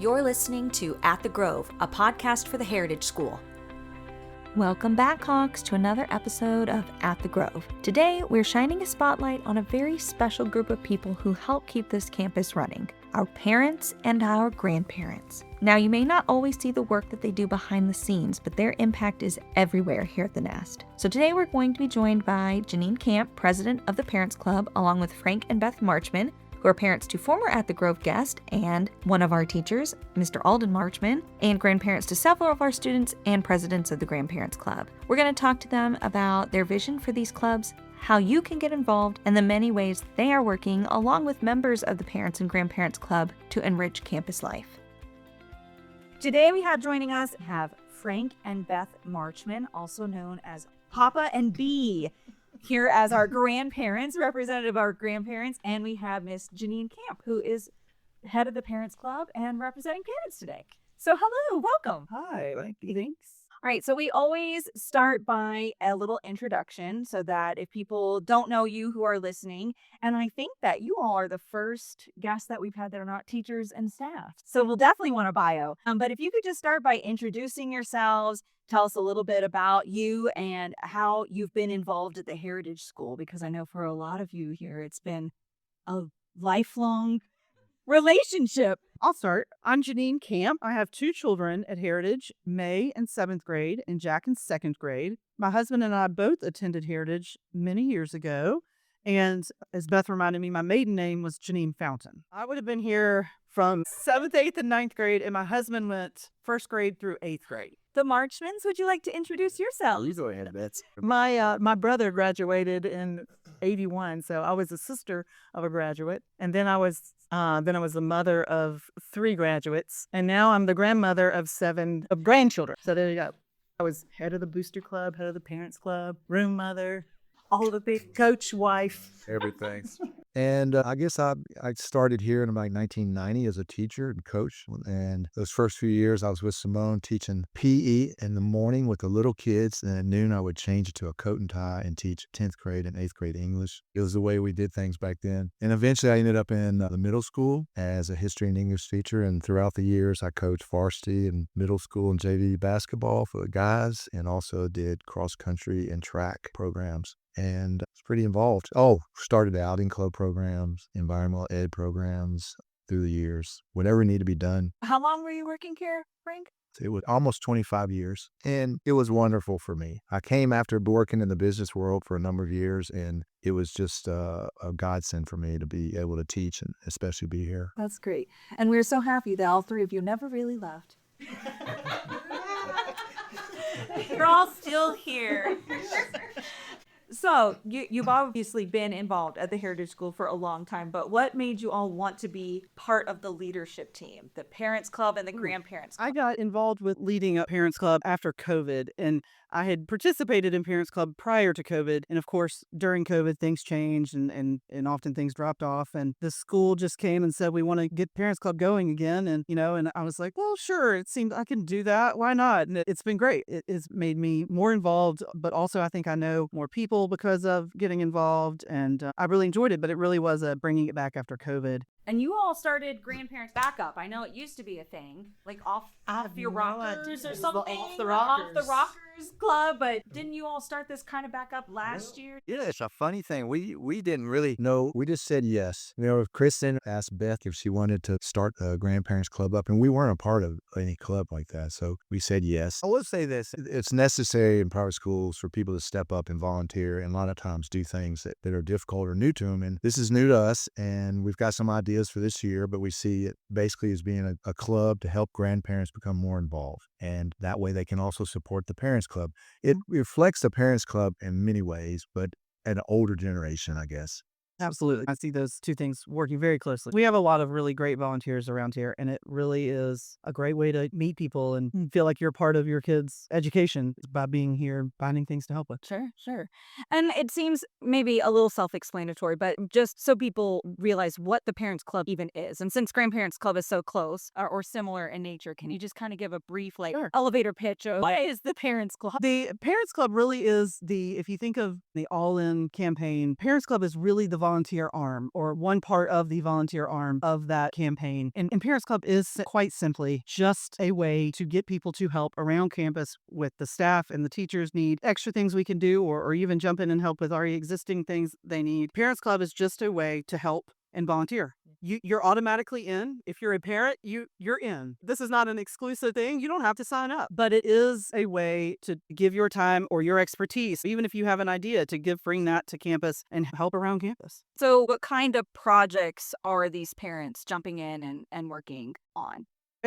You're listening to At the Grove, a podcast for the Heritage School. Welcome back, Hawks, to another episode of At the Grove. Today, we're shining a spotlight on a very special group of people who help keep this campus running, our parents and our grandparents. Now, you may not always see the work that they do behind the scenes, but their impact is everywhere here at the Nest. So today, we're going to be joined by Jeaneane Camp, president of the Parents Club, along with Frank and Beth Marchman, who are parents to former At the Grove guest and one of our teachers, Mr. Alden Marchman, and grandparents to several of our students and presidents of the Grandparents Club. We're going to talk to them about their vision for these clubs, how you can get involved, and the many ways they are working along with members of the Parents and Grandparents Club to enrich campus life. Today we have joining us Frank and Beth Marchman, also known as Papa and B, here as our grandparents, representative of our grandparents, and we have Miss Jeaneane Camp, who is head of the Parents Club and representing parents today. So hello, welcome. Hi, thanks. All right, so we always start by a little introduction so that if people don't know you who are listening, and I think that you all are the first guests that we've had that are not teachers and staff. So we'll definitely want a bio. But if you could just start by introducing yourselves, tell us a little bit about you and how you've been involved at the Heritage School, because I know for a lot of you here, it's been a lifelong relationship. I'll start. I'm Jeaneane Camp. I have two children at Heritage, May in 7th grade and Jack in 2nd grade. My husband and I both attended Heritage many years ago. And as Beth reminded me, my maiden name was Jeaneane Fountain. I would have been here from 7th, 8th, and 9th grade, and my husband went 1st grade through 8th grade. The Marchmans, would you like to introduce yourselves? You go ahead, Beth. My brother graduated in 81, so I was a sister of a graduate, and then I was the mother of 3 graduates, and now I'm the grandmother of 7 grandchildren. So there you go. I was head of the Booster Club, head of the Parents Club, room mother, all the big coach wife. Everything. And I guess I started here in about 1990 as a teacher and coach. And those first few years, I was with Simone teaching PE in the morning with the little kids. And at noon, I would change it to a coat and tie and teach 10th grade and 8th grade English. It was the way we did things back then. And eventually, I ended up in the middle school as a history and English teacher. And throughout the years, I coached varsity and middle school and JV basketball for the guys, and also did cross country and track programs. And it's pretty involved. Started outing club programs, environmental ed programs through the years, whatever needed to be done. How long were you working here, Frank? It was almost 25 years, and it was wonderful for me. I came after working in the business world for a number of years, and it was just a godsend for me to be able to teach and especially be here. That's great. And we're so happy that all 3 of you never really left. You're all still here. So you've obviously been involved at the Heritage School for a long time, but what made you all want to be part of the leadership team, the Parents Club and the Grandparents Club? I got involved with leading a Parents Club after COVID, and I had participated in Parents Club prior to COVID. And of course, during COVID, things changed and often things dropped off. And the school just came and said, we want to get Parents Club going again. And, and I was like, well, sure, it seems I can do that. Why not? And it's been great. It's made me more involved, but also I think I know more people because of getting involved. And I really enjoyed it, but it really was bringing it back after COVID. And you all started Grandparents Backup. I know it used to be a thing, like off your rockers or something. Off the Rockers Club, but didn't you all start this kind of back up last year? Yeah, it's a funny thing. We didn't really know. We just said yes. Kristen asked Beth if she wanted to start a Grandparents Club up, and we weren't a part of any club like that. So we said yes. I will say this. It's necessary in private schools for people to step up and volunteer, and a lot of times do things that are difficult or new to them. And this is new to us, and we've got some ideas for this year, but we see it basically as being a club to help grandparents become more involved. And that way they can also support the Parents Club. It reflects the Parents Club in many ways, but an older generation, I guess. Absolutely. I see those two things working very closely. We have a lot of really great volunteers around here, and it really is a great way to meet people and feel like you're part of your kids' education by being here, finding things to help with. Sure. And it seems maybe a little self-explanatory, but just so people realize what the Parents Club even is. And since Grandparents Club is so close or similar in nature, can you just kind of give a brief elevator pitch of what is the Parents Club? The Parents Club really is if you think of the All-In campaign, Parents Club is really the volunteer arm or one part of the volunteer arm of that campaign. And Parents Club is quite simply just a way to get people to help around campus with the staff and the teachers need extra things we can do, or even jump in and help with already existing things they need. Parents Club is just a way to help and volunteer. You're automatically in. If you're a parent, you're in. This is not an exclusive thing. You don't have to sign up, but it is a way to give your time or your expertise, even if you have an idea, to bring that to campus and help around campus. So what kind of projects are these parents jumping in and working on?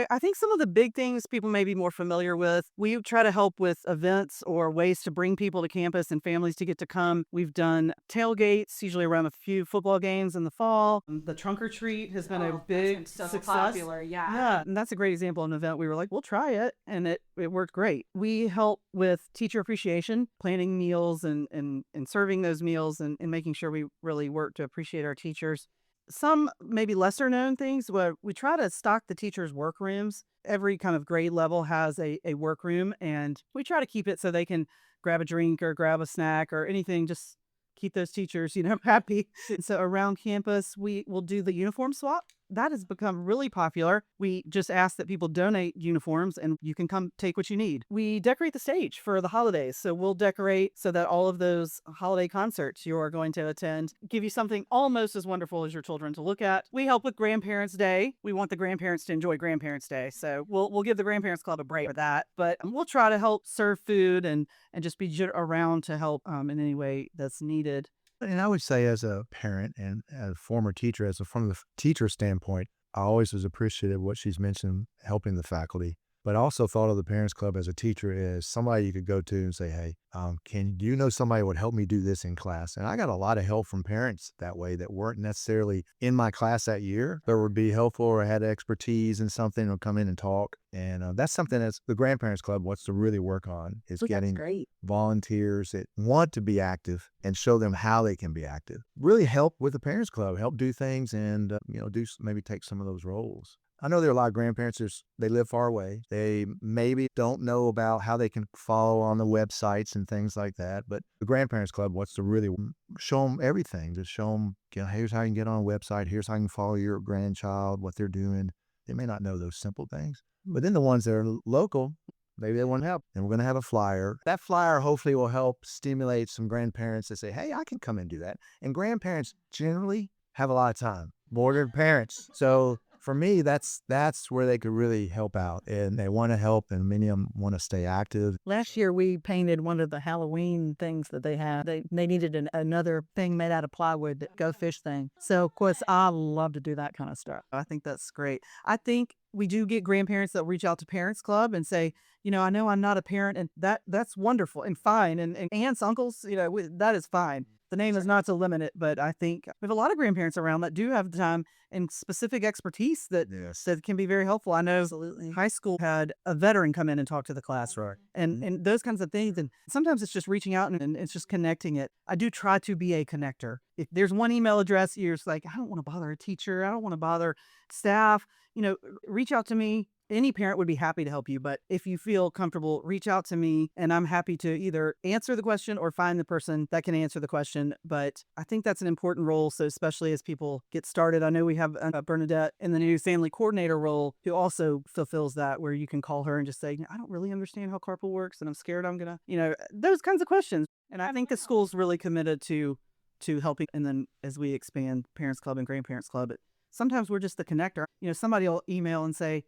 I think some of the big things people may be more familiar with, we try to help with events or ways to bring people to campus and families to get to come. We've done tailgates, usually around a few football games in the fall. The trunk or treat has been a big success. Popular, yeah. Yeah, and that's a great example of an event we were like, we'll try it, and it worked great. We help with teacher appreciation, planning meals and serving those meals and making sure we really work to appreciate our teachers. Some maybe lesser known things where we try to stock the teachers' workrooms. Every kind of grade level has a workroom, and we try to keep it so they can grab a drink or grab a snack or anything, just keep those teachers, happy. And so around campus, we will do the uniform swap. That has become really popular. We just ask that people donate uniforms and you can come take what you need. We decorate the stage for the holidays. So we'll decorate so that all of those holiday concerts you are going to attend give you something almost as wonderful as your children to look at. We help with Grandparents' Day. We want the grandparents to enjoy Grandparents' Day. So we'll give the Grandparents Club a break for that. But we'll try to help serve food and just be around to help in any way that's needed. And I would say, as a parent and as a former teacher, from the teacher standpoint, I always was appreciative of what she's mentioned, helping the faculty. But I also thought of the Parents Club as a teacher as somebody you could go to and say, hey, can you know somebody who would help me do this in class? And I got a lot of help from parents that way that weren't necessarily in my class that year, but would be helpful or had expertise in something or come in and talk. And that's something that's the Grandparents Club wants to really work on, is getting volunteers that want to be active and show them how they can be active. Really help with the Parents Club, help do things and, maybe take some of those roles. I know there are a lot of grandparents, they live far away. They maybe don't know about how they can follow on the websites and things like that. But the Grandparents Club wants to really show them everything. Just show them, here's how you can get on a website. Here's how you can follow your grandchild, what they're doing. They may not know those simple things. But then the ones that are local, maybe they want help. And we're going to have a flyer. That flyer hopefully will help stimulate some grandparents to say, hey, I can come and do that. And grandparents generally have a lot of time, more than parents. So for me, that's where they could really help out, and they want to help, and many of them want to stay active. Last year, we painted one of the Halloween things that they had. They needed another thing made out of plywood, that Go Fish thing. So, of course, I love to do that kind of stuff. I think that's great. I think we do get grandparents that reach out to Parents Club and say, I know I'm not a parent, and that's wonderful and fine. And aunts, uncles, that is fine. The name is not to limit it, but I think we have a lot of grandparents around that do have the time and specific expertise that can be very helpful. I know high school had a veteran come in and talk to the class, and those kinds of things. And sometimes it's just reaching out and it's just connecting it. I do try to be a connector. If there's one email address, you're just like, I don't want to bother a teacher. I don't want to bother staff. Reach out to me. Any parent would be happy to help you, but if you feel comfortable, reach out to me and I'm happy to either answer the question or find the person that can answer the question. But I think that's an important role. So especially as people get started, I know we have Bernadette in the new family coordinator role who also fulfills that, where you can call her and just say, I don't really understand how carpool works and I'm scared I'm going to, those kinds of questions. And I think the school's really committed to helping. And then as we expand Parents Club and Grandparents Club, sometimes we're just the connector. Somebody will email and say,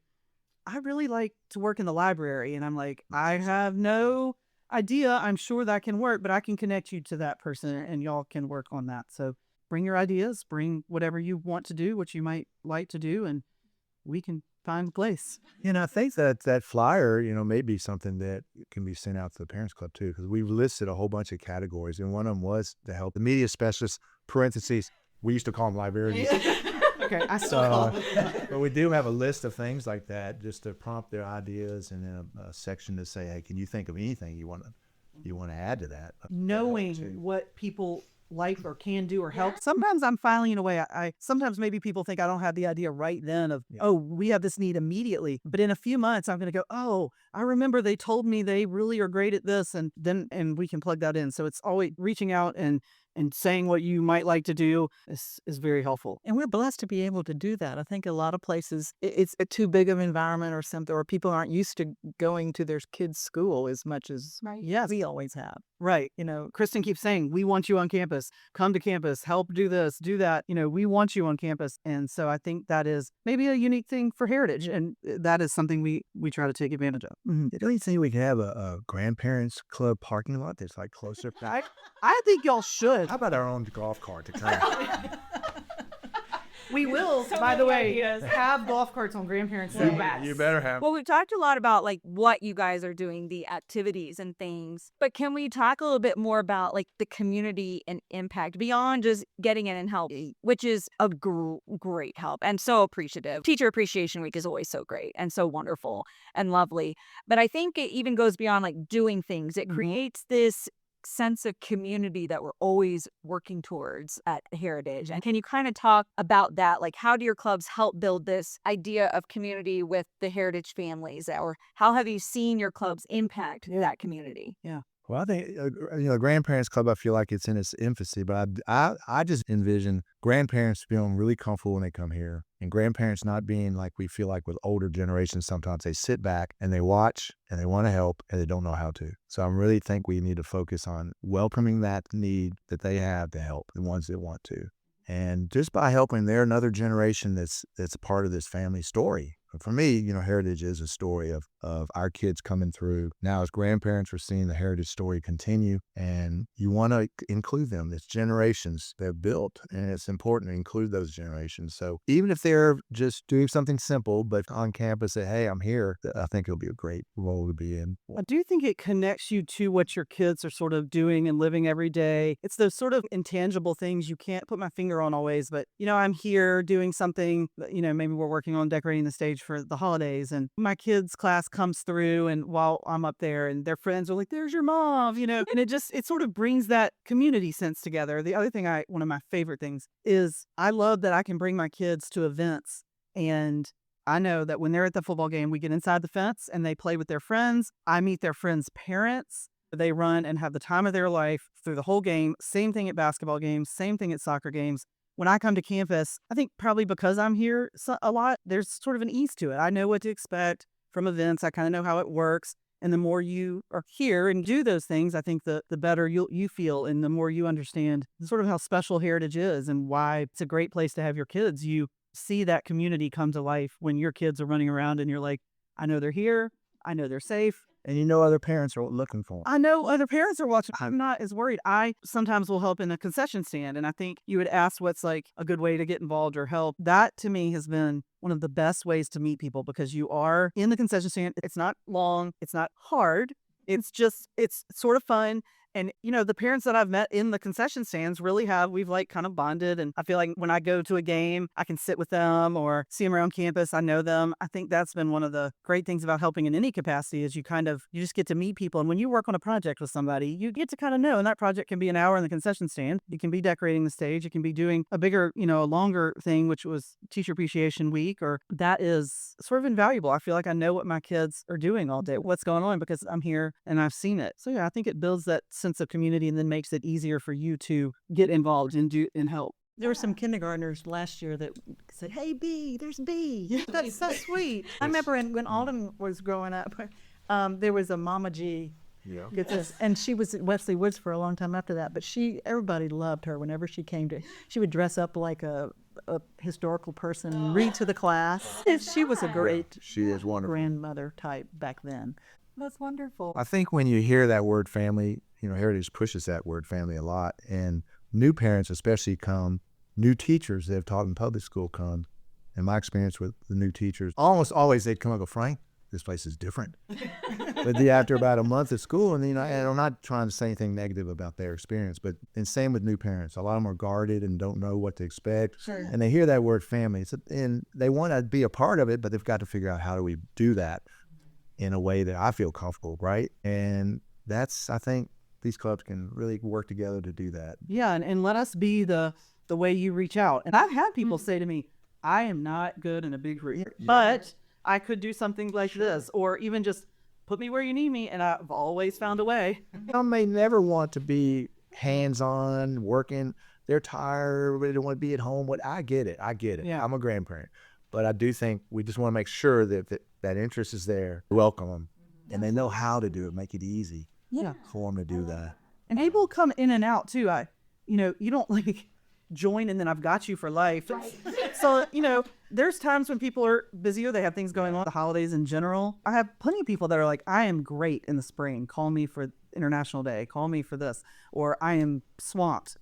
I really like to work in the library. And I'm like, I have no idea. I'm sure that can work, but I can connect you to that person and y'all can work on that. So bring your ideas, bring whatever you want to do, what you might like to do, and we can find a place. I think that flyer, may be something that can be sent out to the Parents Club too, because we've listed a whole bunch of categories. And one of them was to help the media specialists, parentheses, we used to call them librarians. Okay, I still call it. But we do have a list of things like that, just to prompt their ideas, and then a section to say, hey, can you think of anything you want to add to that? Knowing what people like or can do or help. Sometimes I'm filing away. I sometimes maybe people think I don't have the idea right then of, we have this need immediately. But in a few months, I'm going to go, I remember they told me they really are great at this, and we can plug that in. So it's always reaching out and and saying what you might like to do is very helpful. And we're blessed to be able to do that. I think a lot of places it's a too big of an environment or something, or people aren't used to going to their kids' school as much as Yes. we always have. Right. You know, Kristen keeps saying, we want you on campus. Come to campus. Help do this, do that. We want you on campus. And so I think that is maybe a unique thing for Heritage. And that is something we try to take advantage of. Don't you think we could have a grandparents club parking lot that's like closer? I think y'all should. How about our own golf cart to kind of... We will, by the way, have golf carts on Grandparents' Day. You better have. Well, we've talked a lot about like what you guys are doing, the activities and things, but can we talk a little bit more about like the community and impact beyond just getting in and helping, which is a great help and so appreciative. Teacher Appreciation Week is always so great and so wonderful and lovely. But I think it even goes beyond like doing things. It creates this sense of community that we're always working towards at Heritage. And can you kind of talk about that? Like, how do your clubs help build this idea of community with the Heritage families? Or how have you seen your clubs impact that community? Well, I think, Grandparents Club, I feel like it's in its infancy, but I just envision grandparents feeling really comfortable when they come here, and grandparents not being like we feel like with older generations. Sometimes they sit back and they watch and they want to help and they don't know how to. So I really think we need to focus on welcoming that need that they have to help the ones that want to. And just by helping, they're another generation that's a part of this family story. For me, Heritage is a story of our kids coming through. Now, as grandparents, we're seeing the Heritage story continue, and you want to include them. It's generations they've built, and it's important to include those generations. So even if they're just doing something simple, but on campus say, hey, I'm here, I think it'll be a great role to be in. I do think it connects you to what your kids are sort of doing and living every day. It's those sort of intangible things you can't put my finger on always, but, I'm here doing something, maybe we're working on decorating the stage for the holidays, and my kids' class comes through, and while I'm up there and their friends are like, there's your mom, and it sort of brings that community sense together. The other thing one of my favorite things is I love that I can bring my kids to events, and I know that when they're at the football game, we get inside the fence and they play with their friends. I meet their friends' parents. They run and have the time of their life through the whole game. Same thing at basketball games, same thing at soccer games. When I come to campus, I think probably because I'm here a lot, there's sort of an ease to it. I know what to expect from events. I kind of know how it works. And the more you are here and do those things, I think the better you feel, and the more you understand sort of how special Heritage is and why it's a great place to have your kids. You see that community come to life when your kids are running around and you're like, I know they're here. I know they're safe. And other parents are looking for them. I know other parents are watching. I'm not as worried. I sometimes will help in a concession stand. And I think you would ask what's like a good way to get involved or help. That to me has been one of the best ways to meet people, because you are in the concession stand. It's not long. It's not hard. It's sort of fun. And, the parents that I've met in the concession stands we've like kind of bonded. And I feel like when I go to a game, I can sit with them or see them around campus. I know them. I think that's been one of the great things about helping in any capacity is you just get to meet people. And when you work on a project with somebody, you get to kind of know, and that project can be an hour in the concession stand. You can be decorating the stage. You can be doing a bigger, a longer thing, which was Teacher Appreciation Week, or that is sort of invaluable. I feel like I know what my kids are doing all day, what's going on, because I'm here and I've seen it. So yeah, I think it builds that sense of community and then makes it easier for you to get involved and help. there were some kindergartners last year that said, "Hey, B, there's B." That's so sweet. I remember when Alden was growing up, there was a Mama G. Yeah. Get this, and she was at Wesley Woods for a long time after that. But everybody loved her. Whenever she came she would dress up like a historical person and read to the class. She was a great She is wonderful. grandmother type back then. That's wonderful. I think when you hear that word family, Heritage pushes that word family a lot. And new parents especially come, new teachers that have taught in public school come. In my experience with the new teachers, almost always they'd come and go, "Frank, this place is different." But after about a month at school, and and I'm not trying to say anything negative about their experience, but and same with new parents. A lot of them are guarded and don't know what to expect. Sure. And they hear that word family, and they want to be a part of it, but they've got to figure out how do we do that in a way that I feel comfortable, right? And I think these clubs can really work together to do that. Yeah, and let us be the way you reach out. And I've had people say to me, "I am not good in a big group, but I could do something like this, or even just put me where you need me," and I've always found a way. Some may never want to be hands-on, working. They're tired. They don't want to be at home. I get it. Yeah. I'm a grandparent. But I do think we just want to make sure that interest is there, welcome them, and they know how to do it, make it easy for them to do that. And people come in and out too. You don't like join and then I've got you for life. So, there's times when people are busy or they have things going on, the holidays in general. I have plenty of people that are like, I am great in the spring. Call me for International Day. Call me for this. Or I am swamped.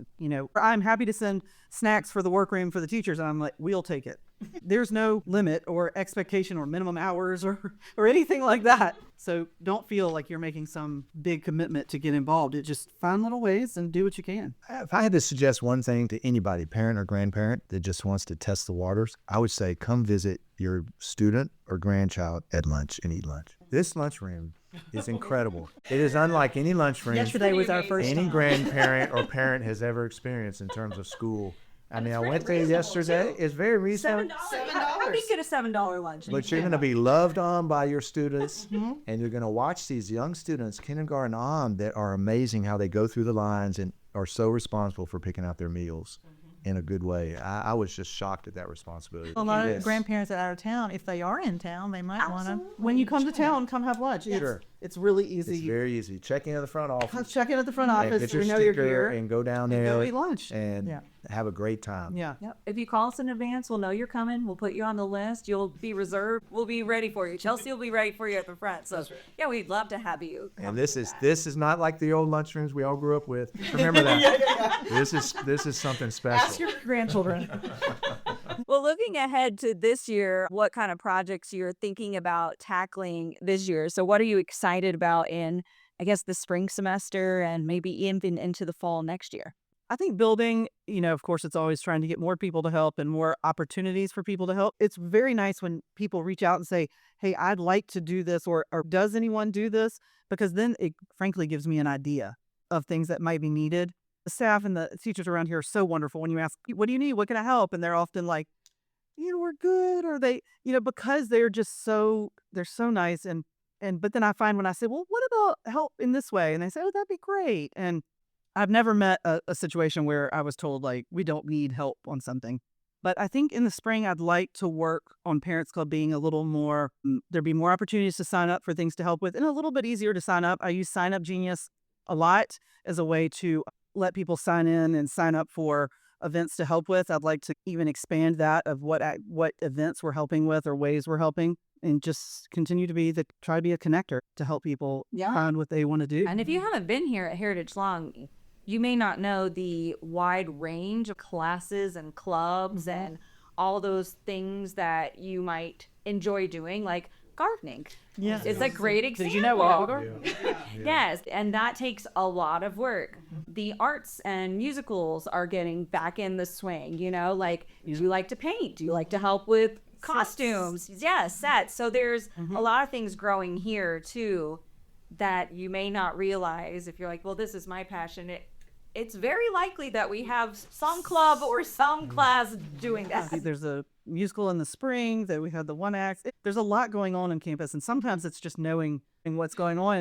I'm happy to send snacks for the workroom for the teachers. And I'm like, we'll take it. There's no limit or expectation or minimum hours or anything like that. So don't feel like you're making some big commitment to get involved. It just find little ways and do what you can. If I had to suggest one thing to anybody, parent or grandparent, that just wants to test the waters, I would say come visit your student or grandchild at lunch and eat lunch. This lunchroom is incredible. It is unlike any lunchroom Yesterday was our first any time. grandparent or parent has ever experienced in terms of school. I mean, I went there yesterday. It's very reasonable. I think get a $7 lunch. But you're going to be loved on by your students, and you're going to watch these young students, kindergarten on, that are amazing how they go through the lines and are so responsible for picking out their meals in a good way. I was just shocked at that responsibility. A lot of Yes. grandparents that are out of town, if they are in town, they might want to. When you come to town, come have lunch. Sure. It's really easy. It's very easy. Check in at the front office. Check in at the front and office. get your We know you're sticker here. and go down And there go eat lunch. and Yeah. have a great time. Yeah. Yep. If you call us in advance, we'll know you're coming. We'll put you on the list. You'll be reserved. We'll be ready for you. Chelsea will be ready for you at the front. So yeah, we'd love to have you. And this is not like the old lunchrooms we all grew up with. Remember that. This is something special. Ask your grandchildren. Well, looking ahead to this year, what kind of projects you're thinking about tackling this year? So what are you excited about in, I guess, the spring semester and maybe even into the fall next year? I think building, of course, it's always trying to get more people to help and more opportunities for people to help. It's very nice when people reach out and say, hey, I'd like to do this, or does anyone do this? Because then it frankly gives me an idea of things that might be needed. The staff and the teachers around here are so wonderful. When you ask, what do you need? What can I help? And they're often like, we're good. Or they, because they're just they're so nice. But then I find when I say, well, what about help in this way? And they say, oh, that'd be great. And I've never met a situation where I was told, like, we don't need help on something. But I think in the spring, I'd like to work on Parents Club being a little more, there'd be more opportunities to sign up for things to help with and a little bit easier to sign up. I use Sign Up Genius a lot as a way to let people sign in and sign up for events to help with. I'd like to even expand that of what events we're helping with or ways we're helping, and just continue to try to be a connector to help people find what they want to do. And if you haven't been here at Heritage long, you may not know the wide range of classes and clubs and all those things that you might enjoy doing, like gardening. Yes. It's a great example. Did you know we have a garden? Yes, and that takes a lot of work. The arts and musicals are getting back in the swing, like, do you like to paint? Do you like to help with costumes? Yes, sets. So there's a lot of things growing here too that you may not realize if you're like, well, this is my passion. It's very likely that we have some club or some class doing that. There's a musical in the spring that we had the one act. There's a lot going on campus, and sometimes it's just knowing what's going on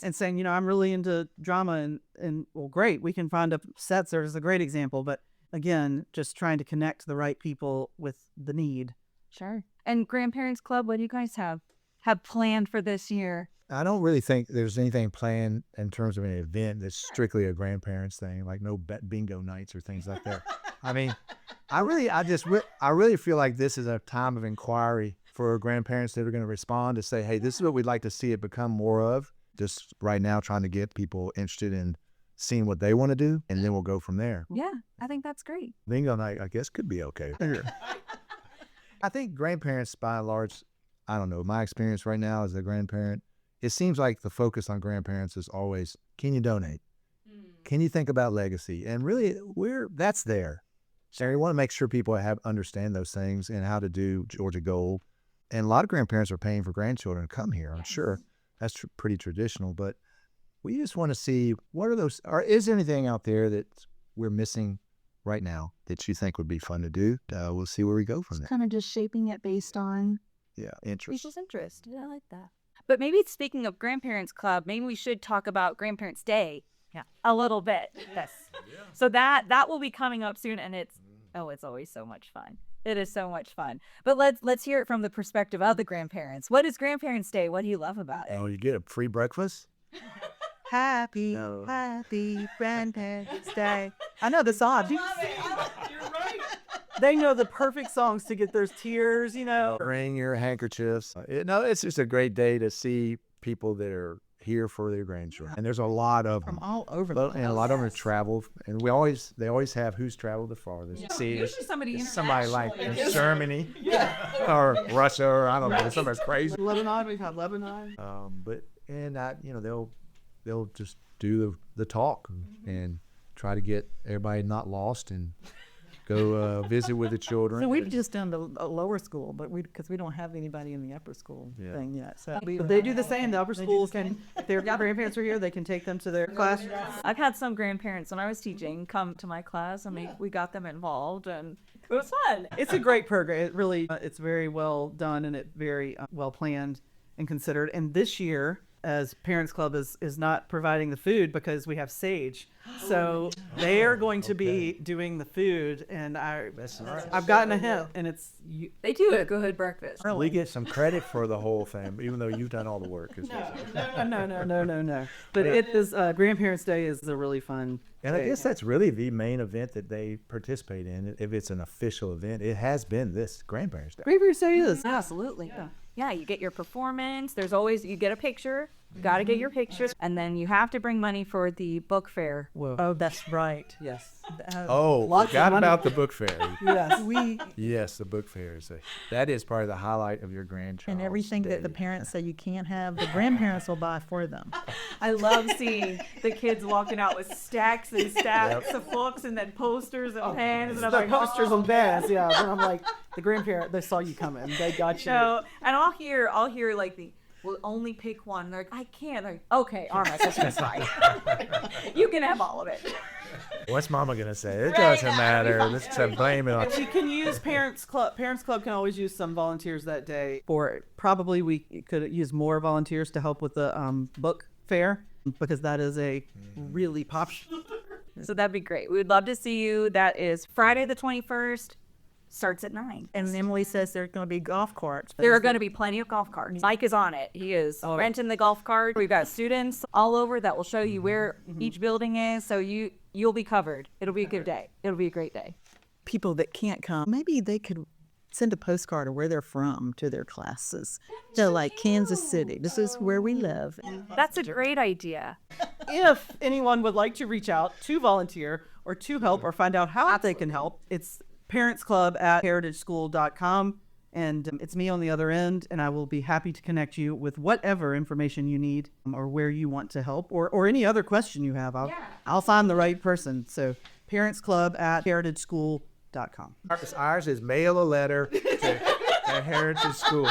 and saying, I'm really into drama and well, great, we can find a Setzer is a great example. But again, just trying to connect the right people with the need. Sure. And Grandparents Club, what do you guys have planned for this year? I don't really think there's anything planned in terms of an event that's strictly a grandparents thing, like no bingo nights or things like that. I mean, I really feel like this is a time of inquiry for grandparents that are going to respond to say, hey, this is what we'd like to see it become more of. Just right now trying to get people interested in seeing what they want to do, and then we'll go from there. Yeah, I think that's great. Bingo night, I guess, could be okay. I think grandparents, by and large, I don't know, my experience right now as a grandparent, it seems like the focus on grandparents is always, can you donate? Can you think about legacy? And really, that's there. So we want to make sure people understand those things and how to do Georgia Gold. And a lot of grandparents are paying for grandchildren to come here, I'm sure. That's pretty traditional. But we just want to see, what are those, or is there anything out there that we're missing right now that you think would be fun to do? We'll see where we go from there. Kind of just shaping it based on Interest. People's interest. Yeah, I like that. But maybe speaking of Grandparents Club, maybe we should talk about Grandparents Day A little bit. Yes. So that will be coming up soon, and it's always so much fun. It is so much fun. But let's hear it from the perspective of the grandparents. What is Grandparents' Day? What do you love about it? Oh, you get a free breakfast? Happy Grandparents' Day. I know the song. You're right. They know the perfect songs to get those tears, Bring your handkerchiefs. It's just a great day to see people that are here for their grandchildren. And there's a lot of them. From all over And a lot of them have traveled. And they always have who's traveled the farthest. See, Usually somebody somebody like Germany or Russia or I don't know, somebody's crazy. Lebanon, we've had Lebanon. They'll just do the talk and try to get everybody not lost and go visit with the children. So we've just done the lower school, but because we don't have anybody in the upper school thing yet. So But they do the same. The upper schools can, if their grandparents are here, they can take them to their class. I've had some grandparents when I was teaching come to my class, and we got them involved, and it was fun. It's a great program. It really, it's very well done and very well planned and considered. And this year, as Parents Club is not providing the food because we have Sage. So they are going to be doing the food, and I've gotten a hint, and They do a good breakfast. We get some credit for the whole thing, even though you've done all the work. No. But it is Grandparents' Day is a really fun And I day. guess that's really the main event that they participate in. If it's an official event, it has been this Grandparents' Day. Grandparents' Day is. Absolutely. Yeah, you get your performance. You get a picture. You got to get your pictures. And then you have to bring money for the book fair. Whoa. Oh, that's right. Yes. Forgot about the book fair. Yes. Yes, the book fair that is probably the highlight of your grandchild. And everything that the parents say you can't have, the grandparents will buy for them. I love seeing the kids walking out with stacks and stacks of books and then posters and pens. And I'm The like, posters on bags, yeah. But I'm like, the grandparent, they saw you coming. They got you. No, and I'll hear like we'll only pick one. They're like, I can't. Like, okay, all right, that's fine. You can have all of it. What's Mama gonna say? It doesn't matter. Let's blame it on. We can use Parents Club. Parents Club can always use some volunteers that day for it. Probably we could use more volunteers to help with the book fair because that is a really popular. So that'd be great. We would love to see you. That is Friday the 21st. Starts at 9. And Emily says there's going to be golf carts. There are going to be plenty of golf carts. Mike is on it. He is renting the golf cart. We've got students all over that will show you where each building is. So you'll be covered. It'll be a good day. It'll be a great day. People that can't come, maybe they could send a postcard of where they're from to their classes. So like Kansas City, this is where we live. That's a great idea. If anyone would like to reach out to volunteer or to help or find out how they can help, it's parentsclub@heritageschool.com, and it's me on the other end, and I will be happy to connect you with whatever information you need or where you want to help or any other question you have. I'll find the right person. So parentsclub@heritageschool.com. Ours is mail a letter to Heritage School.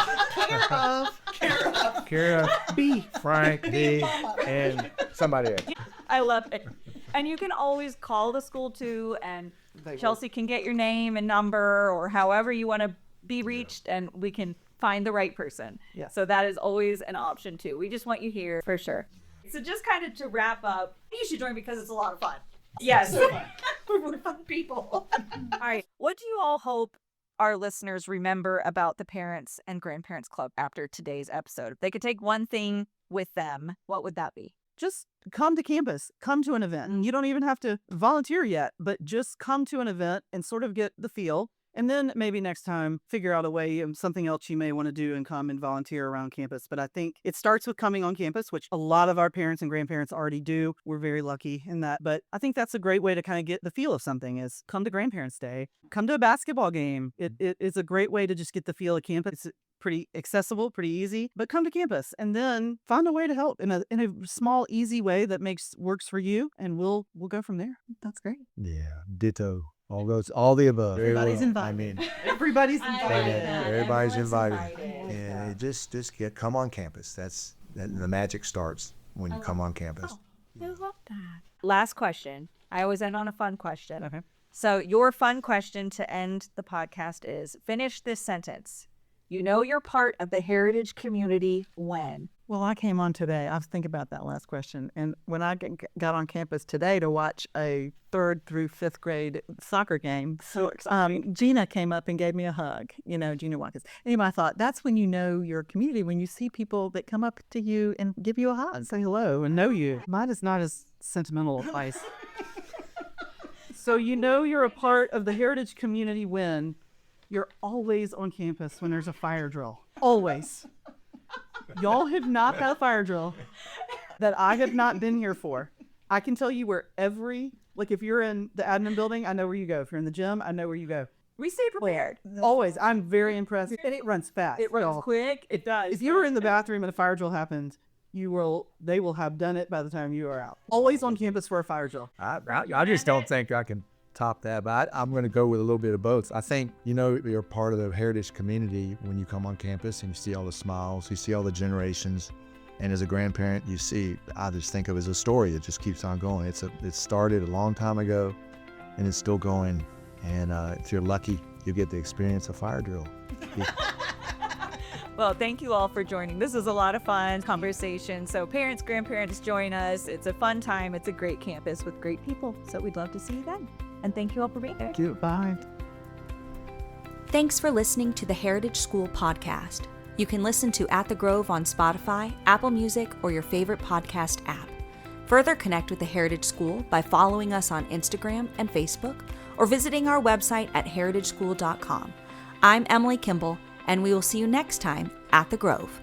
Care of B. Frank, B. and somebody else. I love it. And you can always call the school too, and Chelsea can get your name and number or however you want to be reached, and we can find the right person. Yeah. So that is always an option too. We just want you here for sure. So just kind of to wrap up, you should join because it's a lot of fun. Yes. We're fun people. All right. What do you all hope our listeners remember about the Parents and Grandparents Club after today's episode? If they could take one thing with them, what would that be? Just come to campus, come to an event. You don't even have to volunteer yet, but just come to an event and sort of get the feel. And then maybe next time, figure out a way, something else you may want to do and come and volunteer around campus. But I think it starts with coming on campus, which a lot of our parents and grandparents already do. We're very lucky in that. But I think that's a great way to kind of get the feel of something is come to Grandparents' Day, come to a basketball game. It is a great way to just get the feel of campus. It's pretty accessible, pretty easy, but come to campus and then find a way to help in a small, easy way that works for you. And we'll go from there. That's great. Yeah, ditto. All the above. Everybody's invited. I mean, Everybody's invited. everybody's invited. And just come on campus. The magic starts when you come on campus. I love that. Last question. I always end on a fun question. Okay. So your fun question to end the podcast is, finish this sentence. You know you're part of the heritage community when? Well, I came on today. I was thinking about that last question. And when I got on campus today to watch a 3rd through 5th grade soccer game, Gina came up and gave me a hug, Gina Watkins. Anyway, I thought that's when you know your community, when you see people that come up to you and give you a hug. And say hello and know you. Mine is not as sentimental advice. So you know you're a part of the heritage community when you're always on campus when there's a fire drill. Always. Y'all have not had a fire drill that I have not been here for. I can tell you where if you're in the admin building, I know where you go. If you're in the gym, I know where you go. We stay prepared. Always. I'm very impressed. And it runs fast. It runs quick. It does. If you were in the bathroom and a fire drill happens, they will have done it by the time you are out. Always on campus for a fire drill. I just don't think I can top that, but I'm going to go with a little bit of both. I think, you're part of the heritage community when you come on campus and you see all the smiles, you see all the generations. And as a grandparent, I just think of it as a story that just keeps on going. It started a long time ago and it's still going. And if you're lucky, you get to experience a fire drill. Well, thank you all for joining. This is a lot of fun conversation. So parents, grandparents, join us. It's a fun time. It's a great campus with great people. So we'd love to see you then. And thank you all for being here. Thank you. Bye. Thanks for listening to the Heritage School podcast. You can listen to At the Grove on Spotify, Apple Music, or your favorite podcast app. Further connect with the Heritage School by following us on Instagram and Facebook, or visiting our website at heritageschool.com. I'm Emily Kimball, and we will see you next time at the Grove.